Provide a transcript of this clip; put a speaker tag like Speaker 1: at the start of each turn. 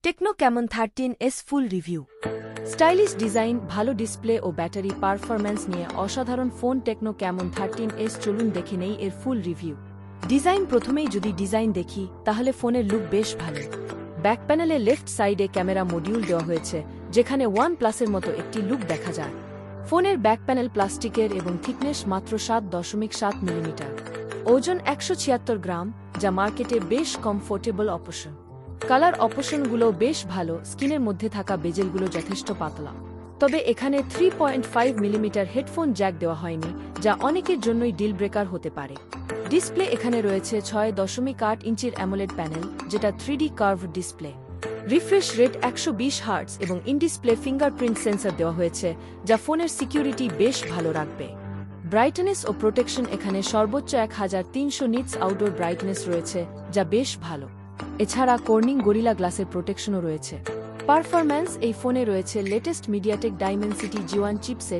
Speaker 1: Techno Camon 13s ফুল review. Stylish design, ভালো display ও battery performance নিয়ে অসাধারণ ফোন টেকনো ক্যামন 13s। চলুন দেখে নেই এর ফুল রিভিউ। ডিজাইন প্রথমেই যদি ডিজাইন দেখি তাহলে ফোনের লুক বেশ ভালো। ব্যাক প্যানেলে লেফট সাইডে ক্যামেরা মডিউল দেওয়া হয়েছে, যেখানে OnePlus-এর মতো একটি লুক দেখা যায়। ফোনের ব্যাক প্যানেল প্লাস্টিকের এবং থিকনেস মাত্র 7.7 মিলিমিটার। ওজন 176 গ্রাম, যা মার্কেটে বেশ কমফোর্টেবল অপশন। কালার অপশনগুলো বেশ ভালো, স্কিনের মধ্যে থাকা বেজেলগুলো যথেষ্ট পাতলা। তবে এখানে 3.5 মিলিমিটার হেডফোন জ্যাক দেওয়া হয়নি, যা অনেকের জন্যই ডিল ব্রেকার হতে পারে। ডিসপ্লে এখানে রয়েছে 6.8 ইঞ্চির অ্যামোলেড প্যানেল, যেটা 3D curve display. Refresh rate 120 hertz এবং ইন ডিসপ্লে ফিঙ্গারপ্রিন্ট সেন্সর দেওয়া হয়েছে, যা ফোনের সিকিউরিটি বেশ ভালো রাখবে। ব্রাইটনেস ও প্রোটেকশন এখানে সর্বোচ্চ 1300 নিটস আউটডোর ব্রাইটনেস রয়েছে, যা বেশ ভালো। এছাড়া কর্নিং গরিলা গ্লাসের প্রোটেকশনও রয়েছে। পারফরম্যান্স, এই ফোনে রয়েছে latest MediaTek Dimensity G1 chipset,